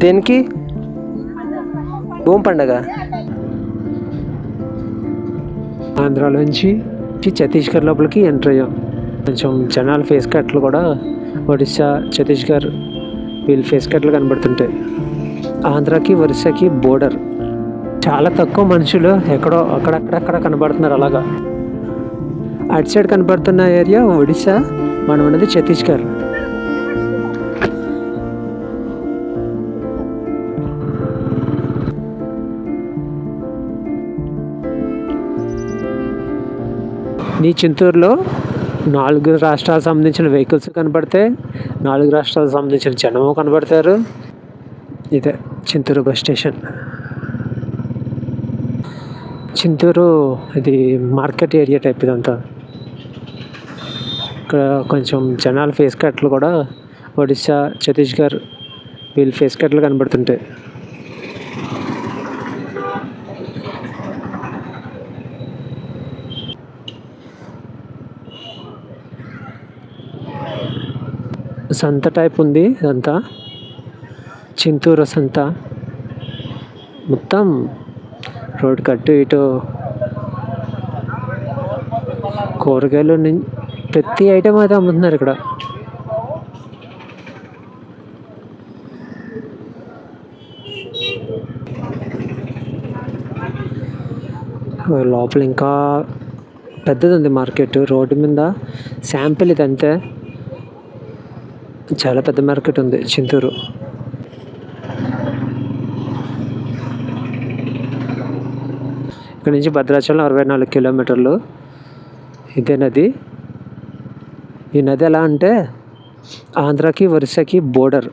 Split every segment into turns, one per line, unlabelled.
దేనికి? భూమి పండగ. ఆంధ్రాలోంచి ఛత్తీస్గఢ్ లోపలికి ఎంటర్ అయ్యాం. కొంచెం జనాల ఫేస్ కట్లు కూడా ఒడిశా, ఛత్తీస్గఢ్ వీళ్ళ ఫేస్ కట్లు కనబడుతుంటాయి. ఆంధ్రాకి ఒరిస్సాకి బోర్డర్. చాలా తక్కువ మనుషులు ఎక్కడో అక్కడక్కడక్కడ కనబడుతున్నారు. అలాగా అటు సైడ్ కనబడుతున్న ఏరియా ఒడిశా, మనం ఉన్నది ఛత్తీస్గఢ్. ఈ చింతూరులో 4 రాష్ట్రాలకు సంబంధించిన వెహికల్స్ కనబడతాయి, 4 రాష్ట్రాలకు సంబంధించిన జనము కనబడతారు. ఇదే చింతూరు బస్ స్టేషన్. చింతూరు ఇది మార్కెట్ ఏరియా టైప్ ఇదంతా. ఇక్కడ కొంచెం జనాల ఫేస్ కట్లు కూడా ఒడిశా, ఛత్తీస్గఢ్ వీళ్ళ ఫేస్ కట్లు కనబడుతుంటాయి. సంత టైప్ ఉంది ఇదంతా, చింతూరు సంత. మొత్తం రోడ్ కట్టు ఇటు కూరగాయలు ప్రతి ఐటమ్ అయితే అమ్ముతున్నారు ఇక్కడ. లోపల ఇంకా పెద్దది ఉంది మార్కెట్. రోడ్డు మీద శాంపిల్ ఇది అంతే. చాలా పెద్ద మార్కెట్ ఉంది చింతూరు. ఇక్కడ నుంచి భద్రాచలం 64 కిలోమీటర్లు. ఇదే నది. ఈ నది ఎలా అంటే ఆంధ్రాకి ఒరిస్సాకి బోర్డర్,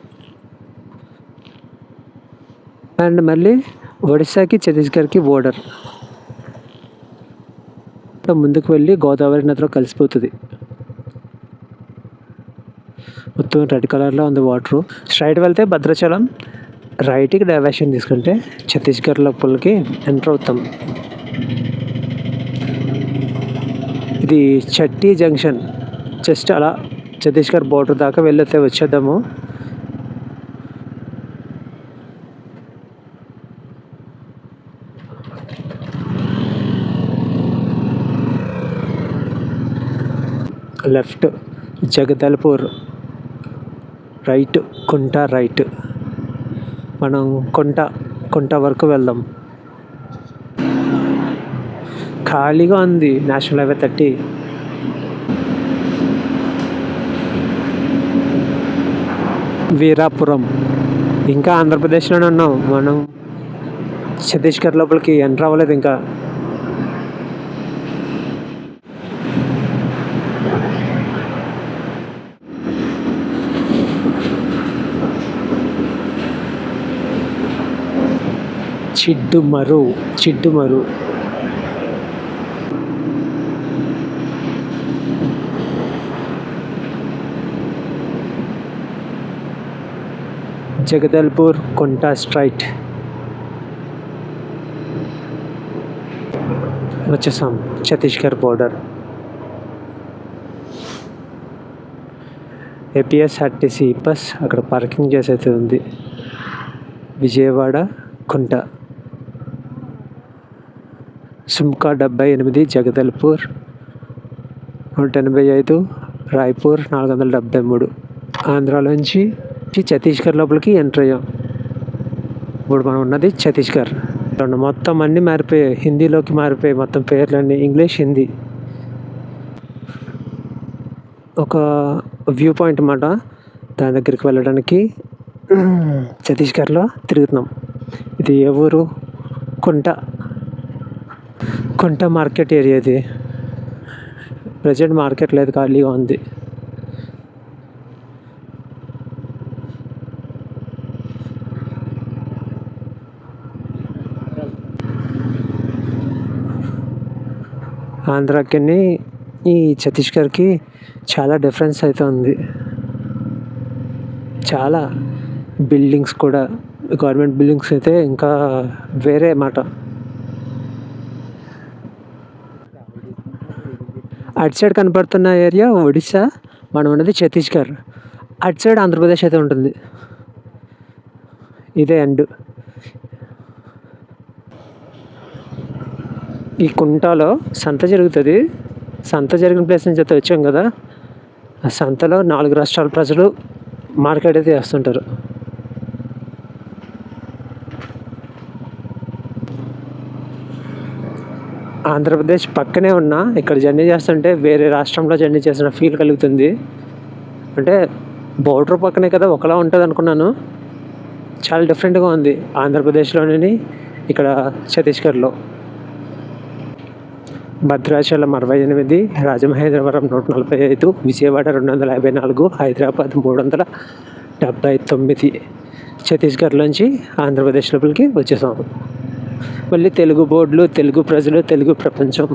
అండ్ మళ్ళీ ఒడిశాకి ఛత్తీస్గఢ్కి బోర్డర్. ముందుకు వెళ్ళి గోదావరి నదిలో కలిసిపోతుంది. మొత్తం రెడ్ కలర్లో ఉంది వాటరు. స్ట్రైట్ వెళ్తే భద్రాచలం, రైట్కి డైవర్షన్ తీసుకుంటే ఛత్తీస్గఢ్ లోపలికి ఎంటర్ అవుతాం. ఇది చట్టి జంక్షన్. జస్ట్ అలా ఛత్తీస్గఢ్ బోర్డర్ దాకా వెళ్ళితే వచ్చేద్దాము. లెఫ్ట్ జగదల్పూర్, రైట్ కుంట, రైట్. మనం కుంట వరకు వెళ్దాం. ఖాళీగా ఉంది నేషనల్ హైవే 30. వీరాపురం. ఇంకా ఆంధ్రప్రదేశ్లోనే ఉన్నాం మనం. ఛత్తీస్గఢ్ లోపలికి ఎంటర్ అవ్వలేదు ఇంకా. చిడ్డుమరు. జగదల్పూర్ కుంట స్ట్రైట్ వచ్చేసాం. ఛత్తీస్గఢ్ బోర్డర్. ఏపీఎస్ఆర్టీసీ బస్ అక్కడ పార్కింగ్ చేసేది ఉంది. విజయవాడ కుంట. సుమ్కా 78 జగదల్పూర్ 185 రాయ్పూర్ 473. ఆంధ్రాలోంచి ఛత్తీస్గఢ్ లోపలికి ఎంటర్ అయ్యాం. ఇప్పుడు మనం ఉన్నది ఛత్తీస్గఢ్. మొత్తం అన్నీ మారిపోయాయి, హిందీలోకి మారిపోయాయి మొత్తం పేర్లన్నీ. ఇంగ్లీష్, హిందీ. ఒక వ్యూ పాయింట్ అన్నమాట. దాని దగ్గరికి వెళ్ళడానికి ఛత్తీస్గఢ్లో తిరుగుతున్నాం. ఇది ఏ ఊరు? కుంట మార్కెట్ ఏరియా. ఇది ప్రజెంట్ మార్కెట్ లేదు, ఖాళీగా ఉంది. ఆంధ్రాకి ఈ ఛత్తీస్గఢ్కి చాలా డిఫరెన్స్ అయితే ఉంది. చాలా బిల్డింగ్స్ కూడా, గవర్నమెంట్ బిల్డింగ్స్ అయితే ఇంకా వేరే మాట. అటు సైడ్ కనపడుతున్న ఏరియా ఒడిశా, మనం ఉన్నది ఛత్తీస్గఢ్. అటు సైడ్ ఆంధ్రప్రదేశ్ అయితే ఉంటుంది. ఇదే ఎండ్. ఈ కుంటాలో సంత జరుగుతుంది. సంత జరిగిన ప్లేస్ నుంచి అయితే వచ్చాం కదా, ఆ సంతలో 4 రాష్ట్రాల ప్రజలు మార్కెట్ అయితే చేస్తుంటారు. ఆంధ్రప్రదేశ్ పక్కనే ఉన్నా ఇక్కడ జర్నీ చేస్తుంటే వేరే రాష్ట్రంలో జర్నీ చేసిన ఫీల్ కలుగుతుంది. అంటే బోర్డర్ పక్కనే కదా ఒకలా ఉంటుంది అనుకున్నాను, చాలా డిఫరెంట్గా ఉంది ఆంధ్రప్రదేశ్లోని ఇక్కడ ఛత్తీస్గఢ్లో. భద్రాచలం 68, రాజమహేంద్రవరం 145, విజయవాడ 254, హైదరాబాద్ 379 ఛత్తీస్గఢ్లోంచి ఆంధ్రప్రదేశ్ లోపలికి వచ్చేసాం. మళ్ళీ తెలుగు బోర్డులు, తెలుగు ప్రజలు, తెలుగు ప్రపంచం.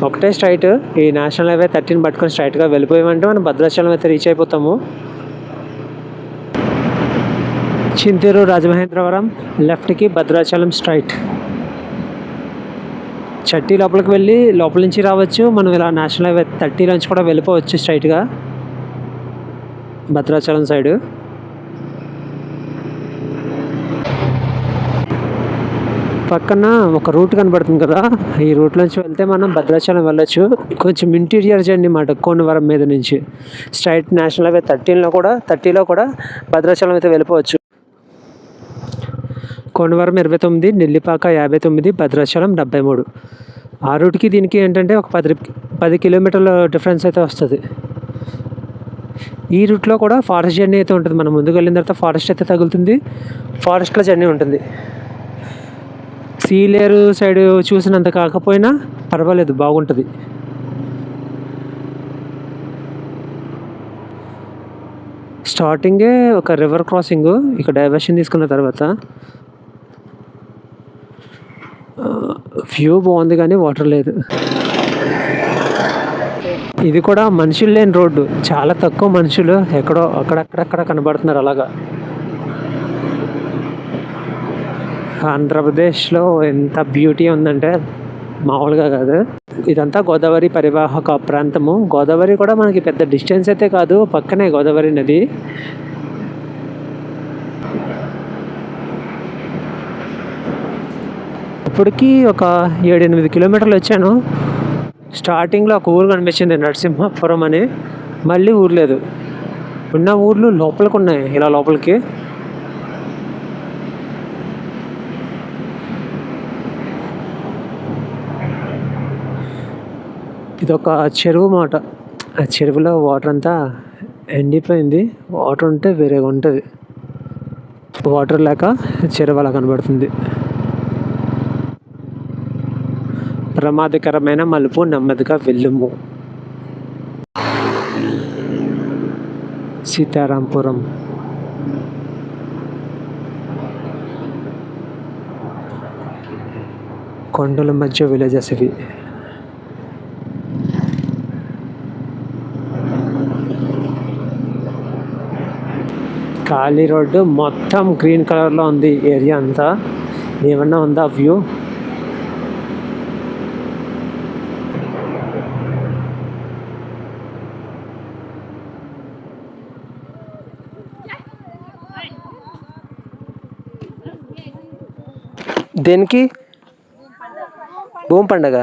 ఒకటే స్ట్రైట్, ఈ నేషనల్ హైవే 13 పట్టుకొని స్ట్రైట్గా వెళ్ళిపోయామంటే మనం భద్రాచలం అయితే రీచ్ అయిపోతాము. చింతూరు, రాజమహేంద్రవరం లెఫ్ట్కి, భద్రాచలం స్ట్రైట్. చట్టి లోపలికి వెళ్ళి లోపల నుంచి రావచ్చు, మనం ఇలా నేషనల్ హైవే 30 నుంచి కూడా వెళ్ళిపోవచ్చు స్ట్రైట్గా భద్రాచలం సైడు. పక్కన ఒక రూట్ కనబడుతుంది కదా, ఈ రూట్ నుంచి వెళ్తే మనం భద్రాచలం వెళ్ళొచ్చు. కొంచెం ఇంటీరియర్ జర్నీ మాట కోనవరం మీద నుంచి స్ట్రైట్ నేషనల్ హైవే 30లో కూడా భద్రాచలం అయితే వెళ్ళిపోవచ్చు. కోనవరం 29, నెల్లిపాక 59, భద్రాచలం 73. ఆ రూట్కి దీనికి ఏంటంటే ఒక 10 కిలోమీటర్ల డిఫరెన్స్ అయితే వస్తుంది. ఈ రూట్లో కూడా ఫారెస్ట్ జర్నీ అయితే ఉంటుంది. మనం ముందుకు వెళ్ళిన తర్వాత ఫారెస్ట్ అయితే తగులుతుంది, ఫారెస్ట్లో జర్నీ ఉంటుంది. సీలేరు సైడ్ చూసినంత కాకపోయినా పర్వాలేదు, బాగుంటుంది. స్టార్టింగే ఒక రివర్ క్రాసింగ్, ఇక్కడ డైవర్షన్ తీసుకున్న తర్వాత వ్యూ బాగుంది కానీ వాటర్ లేదు. ఇది కూడా మనుషులు లేని రోడ్డు, చాలా తక్కువ మనుషులు ఎక్కడో అక్కడక్కడ కనబడుతున్నారు. అలాగా ఆంధ్రప్రదేశ్లో ఎంత బ్యూటీ ఉందంటే మామూలుగా కాదు. ఇదంతా గోదావరి పరివాహక ప్రాంతము. గోదావరి కూడా మనకి పెద్ద డిస్టెన్స్ అయితే కాదు, పక్కనే గోదావరి నది. ఇప్పటికీ ఒక 7-8 కిలోమీటర్లు వచ్చాను. స్టార్టింగ్లో ఒక ఊరు కనిపించింది, నరసింహాపురం అని. మళ్ళీ ఊరు లేదు, ఉన్న ఊర్లు లోపలికి ఉన్నాయి, ఇలా లోపలికి. ఇదొక చెరువు మాట. ఆ చెరువులో వాటర్ అంతా ఎండిపోయింది. వాటర్ ఉంటే వేరేగా ఉంటుంది, వాటర్ లేక చెరువు అలా కనబడుతుంది. ప్రమాదకరమైన మలుపు, నెమ్మదిగా వెళ్ళుము. సీతారాంపురం. కొండల మధ్య విలేజెస్ ఇవి. ఖాళీ రోడ్డు, మొత్తం గ్రీన్ కలర్లో ఉంది ఏరియా అంతా. ఏమన్నా ఉందా వ్యూ? దేనికి? భూమి పండగ.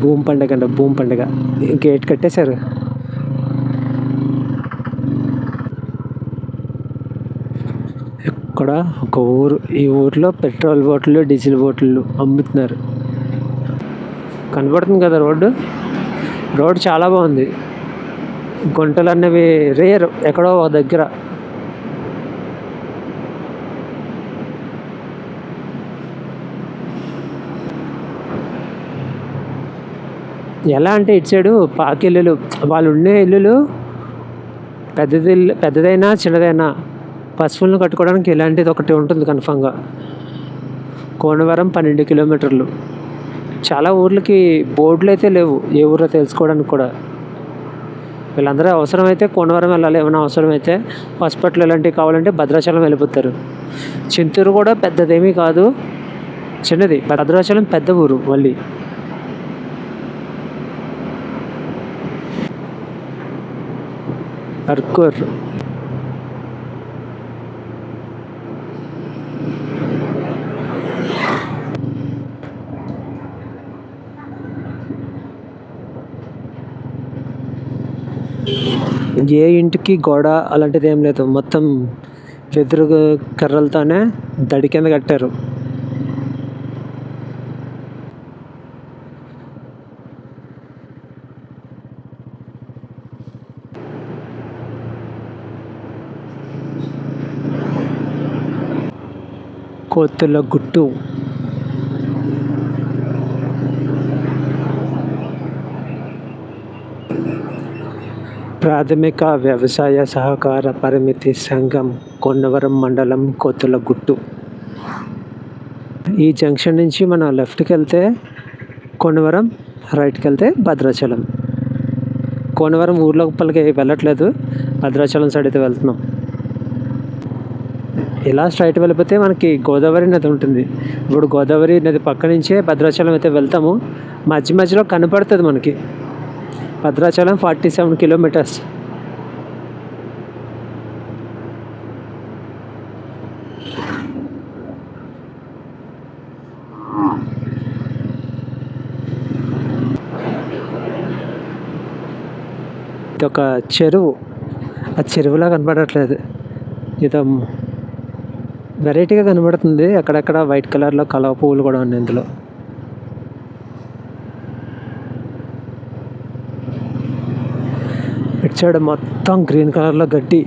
భూమి పండగ అంట, భూమి పండగ. గేట్ కట్టేశారు. ఇక్కడ ఒక ఊరు, ఈ ఊరిలో పెట్రోల్ బాటిల్, డీజిల్ బాటిల్ అమ్ముతున్నారు. కనబడుతుంది కదా రోడ్డు. రోడ్డు చాలా బాగుంది. గుంటలు అనేవి రేర్, ఎక్కడో ఒక దగ్గర. ఎలా అంటే ఇటు సైడు పాకిల్లులు, వాళ్ళు ఉండే ఇల్లులు పెద్దదైనా చిన్నదైనా పశువులను కట్టుకోవడానికి ఇలాంటిది ఒకటి ఉంటుంది కన్ఫామ్గా. కోనవరం 12 కిలోమీటర్లు. చాలా ఊర్లకి బోర్డులు అయితే లేవు, ఏ ఊరో తెలుసుకోవడానికి కూడా. వీళ్ళందరూ అవసరమైతే కోనవరం వెళ్ళాలి, ఏమైనా అవసరమైతే హాస్పిటల్ ఇలాంటివి కావాలంటే భద్రాచలం వెళ్ళిపోతారు. చింతూరు కూడా పెద్దదేమీ కాదు, చిన్నది. భద్రాచలం పెద్ద ఊరు మళ్ళీ. అర్కూర్ ఏ ఇంటికి గోడ అలాంటిది ఏం లేదు, మొత్తం వెదురు కర్రలతోనే దడి కింద కట్టారు. కోతుల గుట్టు. ప్రాథమిక వ్యవసాయ సహకార పరిమితి సంఘం, కొన్నవరం మండలం, కోతుల గుట్టు. ఈ జంక్షన్ నుంచి మనం లెఫ్ట్కి వెళ్తే కొన్నవరం, రైట్కి వెళ్తే భద్రాచలం. కోనవరం ఊర్లో లోపలికి వెళ్ళట్లేదు, భద్రాచలం సైడ్ అయితే వెళ్తున్నాం. ఇలా స్ట్రైట్ వెళ్ళిపోతే మనకి గోదావరి నది ఉంటుంది. ఇప్పుడు గోదావరి నది పక్క నుంచే భద్రాచలం అయితే వెళ్తాము. మధ్య మధ్యలో కనపడుతుంది మనకి భద్రాచలం 47 కిలోమీటర్స్. ఇది ఒక చెరువు, ఆ చెరువులా కనపడట్లేదు, ఇది వెరైటీగా కనబడుతుంది. అక్కడక్కడ వైట్ కలర్లో కలవ పువ్వులు కూడా ఉన్నాయి ఇందులో. ఇటు సైడ్ మొత్తం గ్రీన్ కలర్లో గడ్డి,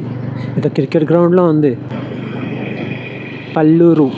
ఇది క్రికెట్ గ్రౌండ్లో ఉంది. పల్లూరు.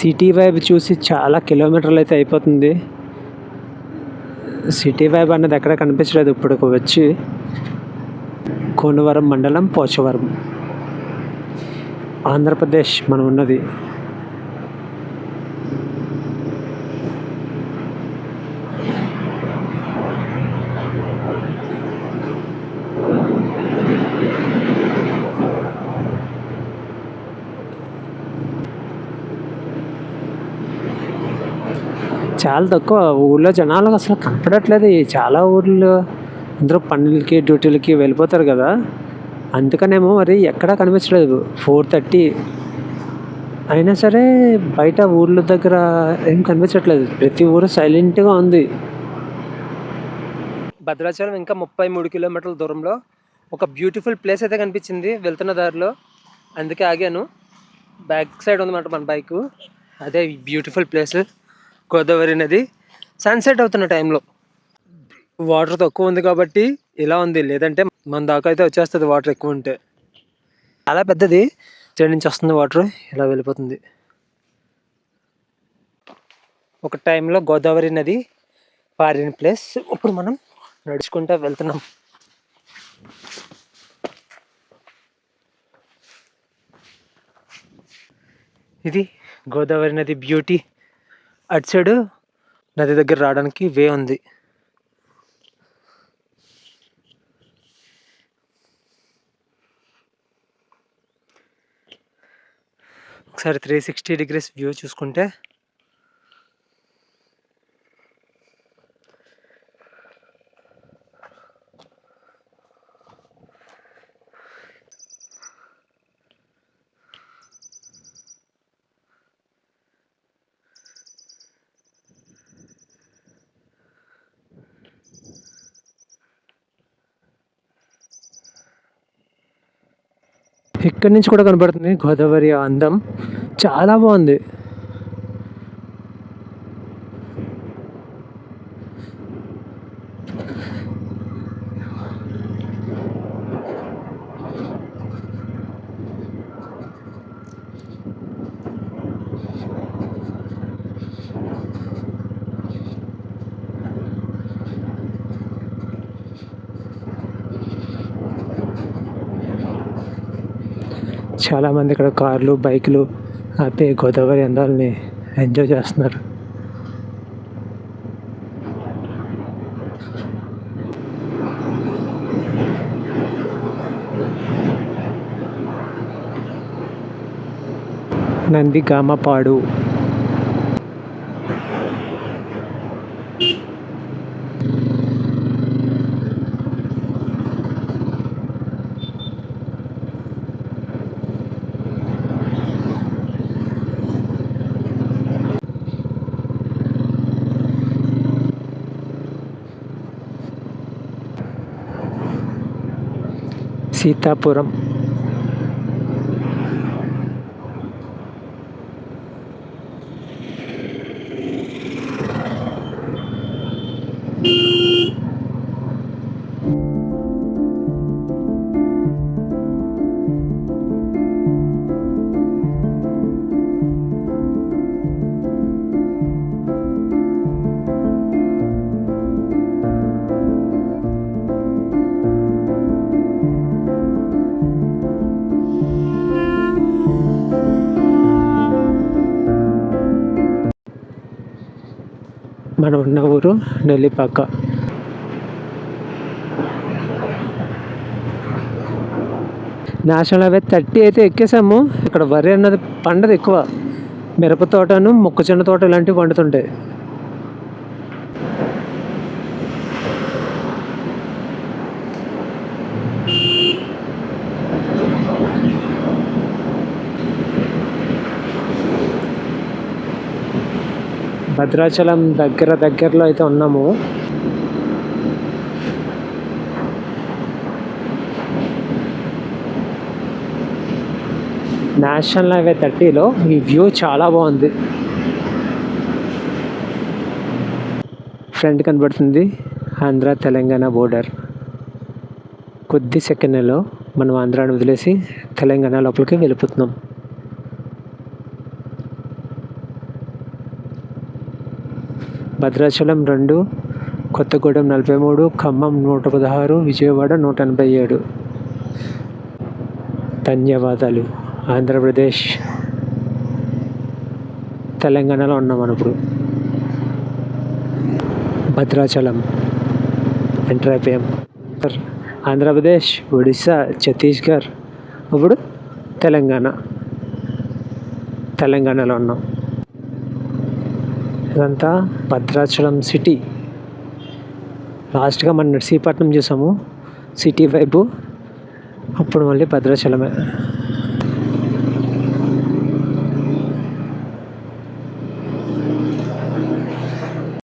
సిటీ వైబ్ చూసి చాలా కిలోమీటర్లు అయితే అయిపోతుంది. సిటీ వైబ్ అన్నది ఎక్కడ కనిపించలేదు ఇప్పుడు వచ్చి. కోనవరం మండలం, పోచవరం, ఆంధ్రప్రదేశ్ మనం ఉన్నది. చాలా తక్కువ ఊళ్ళో జనాలు అసలు కనపడట్లేదు. చాలా ఊర్లో అందరూ పనులకి డ్యూటీలకి వెళ్ళిపోతారు కదా, అందుకనేమో మరి ఎక్కడా కనిపించలేదు. 4:30 అయినా సరే బయట ఊర్ల దగ్గర ఏం కనిపించట్లేదు, ప్రతి ఊరు సైలెంట్గా ఉంది. భద్రాచలం ఇంకా 33 కిలోమీటర్ల దూరంలో ఒక బ్యూటిఫుల్ ప్లేస్ అయితే కనిపించింది వెళ్తున్న దారిలో, అందుకే ఆగాను. బ్యాక్ సైడ్ ఉందన్నమాట మన బైకు, అదే బ్యూటిఫుల్ ప్లేస్. గోదావరి నది సన్సెట్ అవుతున్న టైంలో. వాటర్ తక్కువ ఉంది కాబట్టి ఇలా ఉంది, లేదంటే మన దాకా అయితే వచ్చేస్తుంది వాటర్ ఎక్కువ ఉంటే. చాలా పెద్దది, సైడ్ నుంచి వస్తుంది వాటర్, ఇలా వెళ్ళిపోతుంది. ఒక టైంలో గోదావరి నది పారిన ప్లేస్. ఇప్పుడు మనం నడుచుకుంటూ వెళ్తున్నాం. ఇది గోదావరి నది బ్యూటీ. అటు సైడు నది దగ్గర రావడానికి వే ఉంది. ఒకసారి 360 డిగ్రీస్ వ్యూ చూసుకుంటే ఇక్కడి నుంచి కూడా కనబడుతుంది గోదావరి అందం, చాలా బాగుంది. చాలామంది ఇక్కడ కార్లు, బైకులు ఆపి గోదావరి అందాలని ఎంజాయ్ చేస్తున్నారు. నందిగామపాడు. సీతాపురం. మనం ఉన్న ఊరు నెల్లిపాక. నేషనల్ హైవే 30 అయితే ఎక్కేసాము. ఇక్కడ వరి అన్నది పండదు ఎక్కువ. మిరప తోటను, మొక్కజొన్న తోట ఇలాంటివి పండుతుంటాయి. భద్రాచలం దగ్గరలో అయితే ఉన్నాము. నేషనల్ హైవే 30లో ఈ వ్యూ చాలా బాగుంది. ఫ్రంట్ కనబడుతుంది ఆంధ్ర తెలంగాణ బోర్డర్. కొద్ది సెకండ్లలో మనం ఆంధ్రాని వదిలేసి తెలంగాణ లోపలికి వెళ్ళిపోతున్నాం. భద్రాచలం 2, కొత్తగూడెం 43, ఖమ్మం 116, విజయవాడ 187. ధన్యవాదాలు. ఆంధ్రప్రదేశ్, తెలంగాణలో ఉన్నాం మనం ఇప్పుడు. భద్రాచలం ఎంటర్ అయిపోయాం. ఆంధ్రప్రదేశ్, ఒడిస్సా, ఛత్తీస్గఢ్, ఇప్పుడు తెలంగాణలో ఉన్నాం. ఇదంతా భద్రాచలం సిటీ. లాస్ట్గా మనం నర్సీపట్నం చూసాము సిటీ వైపు. అప్పుడు మళ్ళీ భద్రాచలమే.